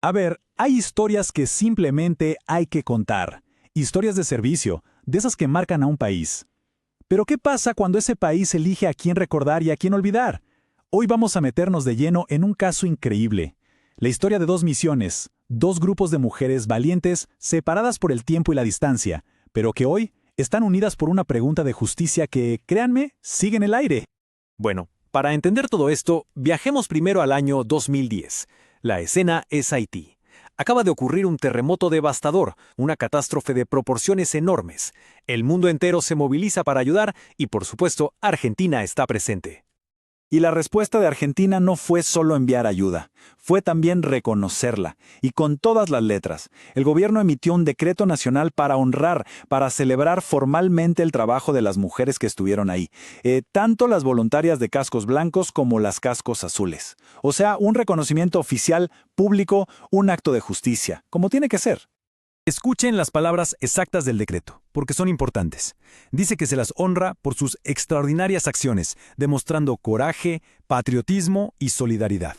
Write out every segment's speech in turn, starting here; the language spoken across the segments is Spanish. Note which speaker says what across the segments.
Speaker 1: A ver, hay historias que simplemente hay que contar. Historias de servicio, de esas que marcan a un país. Pero ¿qué pasa cuando ese país elige a quién recordar y a quién olvidar? Hoy vamos a meternos de lleno en un caso increíble. La historia de dos misiones, dos grupos de mujeres valientes separadas por el tiempo y la distancia, pero que hoy están unidas por una pregunta de justicia que, créanme, sigue en el aire. Bueno, para entender todo esto, viajemos primero al año 2010. La escena es Haití. Acaba de ocurrir un terremoto devastador, una catástrofe de proporciones enormes. El mundo entero se moviliza para ayudar y, por supuesto, Argentina está presente. Y la respuesta de Argentina no fue solo enviar ayuda, fue también reconocerla, y con todas las letras. El gobierno emitió un decreto nacional para honrar, para celebrar formalmente el trabajo de las mujeres que estuvieron ahí, tanto las voluntarias de cascos blancos como las cascos azules. O sea, un reconocimiento oficial, público, un acto de justicia, como tiene que ser. Escuchen las palabras exactas del decreto, porque son importantes. Dice que se las honra por sus extraordinarias acciones, demostrando coraje, patriotismo y solidaridad.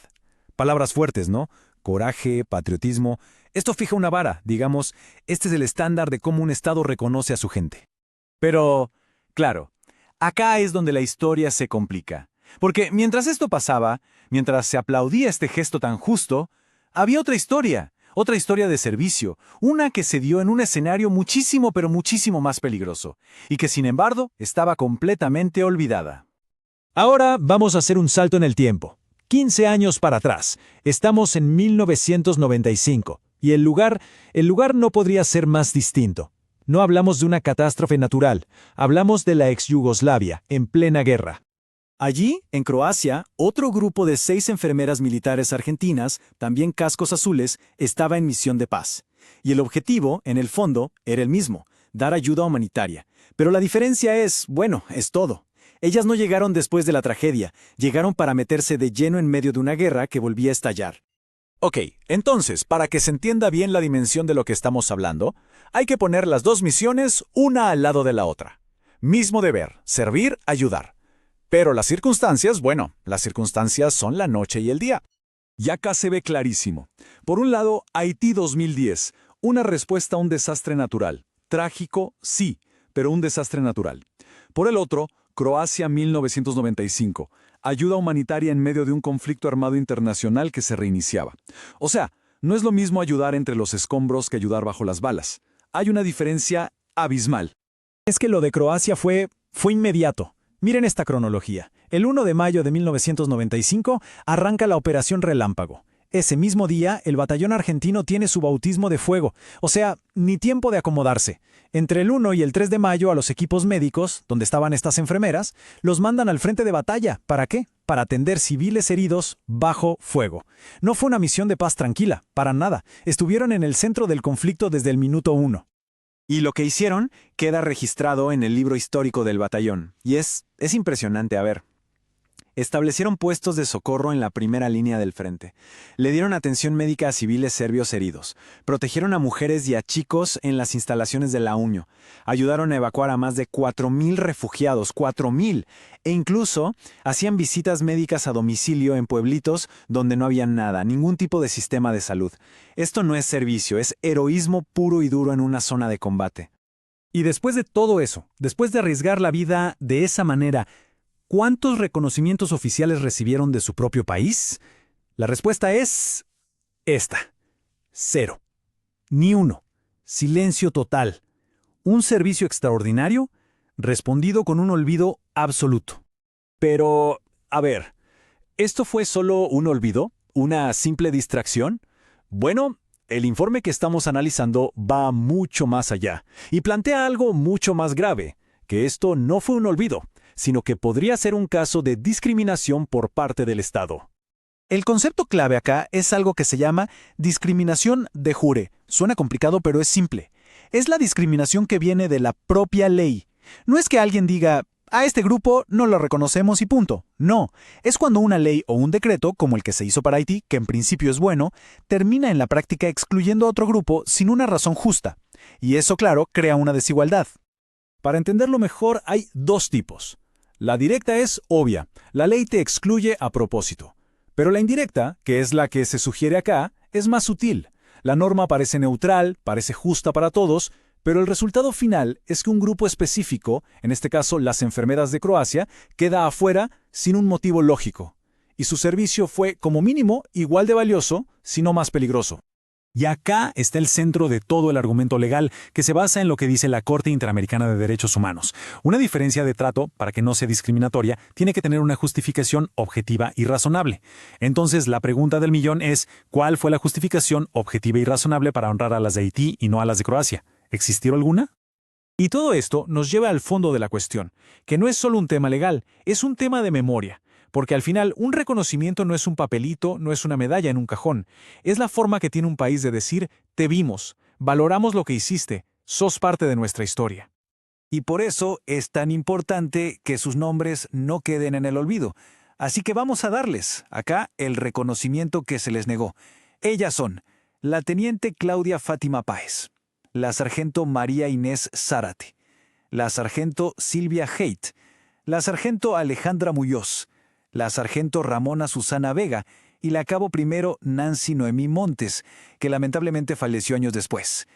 Speaker 1: Palabras fuertes, ¿no? Coraje, patriotismo. Esto fija una vara, digamos, este es el estándar de cómo un Estado reconoce a su gente. Pero, claro, acá es donde la historia se complica. Porque mientras esto pasaba, mientras se aplaudía este gesto tan justo, había otra historia de servicio, una que se dio en un escenario muchísimo pero muchísimo más peligroso, y que sin embargo estaba completamente olvidada. Ahora vamos a hacer un salto en el tiempo. 15 años para atrás. Estamos en 1995, y el lugar no podría ser más distinto. No hablamos de una catástrofe natural, hablamos de la ex Yugoslavia, en plena guerra. Allí, en Croacia, otro grupo de 6 enfermeras militares argentinas, también cascos azules, estaba en misión de paz. Y el objetivo, en el fondo, era el mismo, dar ayuda humanitaria. Pero la diferencia es todo. Ellas no llegaron después de la tragedia, llegaron para meterse de lleno en medio de una guerra que volvía a estallar. Ok, entonces, para que se entienda bien la dimensión de lo que estamos hablando, hay que poner las dos misiones una al lado de la otra. Mismo deber, servir, ayudar. Pero las circunstancias son la noche y el día. Y acá se ve clarísimo. Por un lado, Haití 2010, una respuesta a un desastre natural. Trágico, sí, pero un desastre natural. Por el otro, Croacia 1995, ayuda humanitaria en medio de un conflicto armado internacional que se reiniciaba. O sea, no es lo mismo ayudar entre los escombros que ayudar bajo las balas. Hay una diferencia abismal. Es que lo de Croacia fue inmediato. Miren esta cronología. El 1 de mayo de 1995 arranca la Operación Relámpago. Ese mismo día, el batallón argentino tiene su bautismo de fuego, o sea, ni tiempo de acomodarse. Entre el 1 y el 3 de mayo a los equipos médicos, donde estaban estas enfermeras, los mandan al frente de batalla. ¿Para qué? Para atender civiles heridos bajo fuego. No fue una misión de paz tranquila, para nada. Estuvieron en el centro del conflicto desde el minuto 1. Y lo que hicieron queda registrado en el libro histórico del batallón. Y es impresionante, a ver. Establecieron puestos de socorro en la primera línea del frente. Le dieron atención médica a civiles serbios heridos. Protegieron a mujeres y a chicos en las instalaciones de la UNO. Ayudaron a evacuar a más de 4.000 refugiados, 4.000. E incluso hacían visitas médicas a domicilio en pueblitos donde no había nada, ningún tipo de sistema de salud. Esto no es servicio, es heroísmo puro y duro en una zona de combate. Y después de todo eso, después de arriesgar la vida de esa manera, ¿cuántos reconocimientos oficiales recibieron de su propio país? La respuesta es esta. 0. Ni uno. Silencio total. Un servicio extraordinario, respondido con un olvido absoluto. Pero, a ver, ¿esto fue solo un olvido? ¿Una simple distracción? Bueno, el informe que estamos analizando va mucho más allá y plantea algo mucho más grave, que esto no fue un olvido, sino que podría ser un caso de discriminación por parte del Estado. El concepto clave acá es algo que se llama discriminación de jure. Suena complicado, pero es simple. Es la discriminación que viene de la propia ley. No es que alguien diga, a este grupo no lo reconocemos y punto. No, es cuando una ley o un decreto, como el que se hizo para Haití, que en principio es bueno, termina en la práctica excluyendo a otro grupo sin una razón justa. Y eso, claro, crea una desigualdad. Para entenderlo mejor, hay dos tipos. La directa es obvia. La ley te excluye a propósito. Pero la indirecta, que es la que se sugiere acá, es más sutil. La norma parece neutral, parece justa para todos, pero el resultado final es que un grupo específico, en este caso las enfermeras de Croacia, queda afuera sin un motivo lógico. Y su servicio fue, como mínimo, igual de valioso, si no más peligroso. Y acá está el centro de todo el argumento legal, que se basa en lo que dice la Corte Interamericana de Derechos Humanos. Una diferencia de trato, para que no sea discriminatoria, tiene que tener una justificación objetiva y razonable. Entonces, la pregunta del millón es, ¿cuál fue la justificación objetiva y razonable para honrar a las de Haití y no a las de Croacia? ¿Existió alguna? Y todo esto nos lleva al fondo de la cuestión, que no es solo un tema legal, es un tema de memoria. Porque al final, un reconocimiento no es un papelito, no es una medalla en un cajón. Es la forma que tiene un país de decir, te vimos, valoramos lo que hiciste, sos parte de nuestra historia. Y por eso es tan importante que sus nombres no queden en el olvido. Así que vamos a darles, acá, el reconocimiento que se les negó. Ellas son la teniente Claudia Fátima Páez, la sargento María Inés Zárate, la sargento Silvia Haidt, la sargento Alejandra Muñoz, la sargento Ramona Susana Vega y la cabo primero Nancy Noemí Montes, que lamentablemente falleció años después.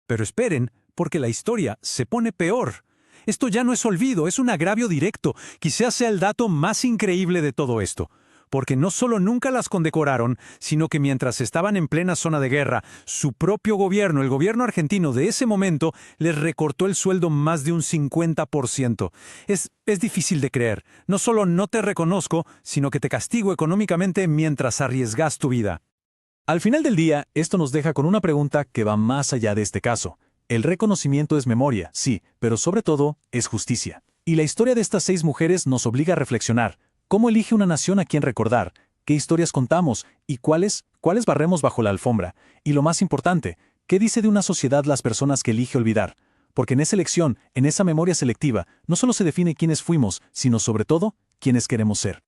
Speaker 1: Pero esperen, porque la historia se pone peor. Esto ya no es olvido, es un agravio directo. Quizás sea el dato más increíble de todo esto. Porque no solo nunca las condecoraron, sino que mientras estaban en plena zona de guerra, su propio gobierno, el gobierno argentino de ese momento, les recortó el sueldo más de un 50%. Es difícil de creer. No solo no te reconozco, sino que te castigo económicamente mientras arriesgas tu vida. Al final del día, esto nos deja con una pregunta que va más allá de este caso. El reconocimiento es memoria, sí, pero sobre todo es justicia. Y la historia de estas 6 mujeres nos obliga a reflexionar. ¿Cómo elige una nación a quien recordar? ¿Qué historias contamos? ¿Y cuáles barremos bajo la alfombra? Y lo más importante, ¿qué dice de una sociedad las personas que elige olvidar? Porque en esa elección, en esa memoria selectiva, no solo se define quiénes fuimos, sino sobre todo, quiénes queremos ser.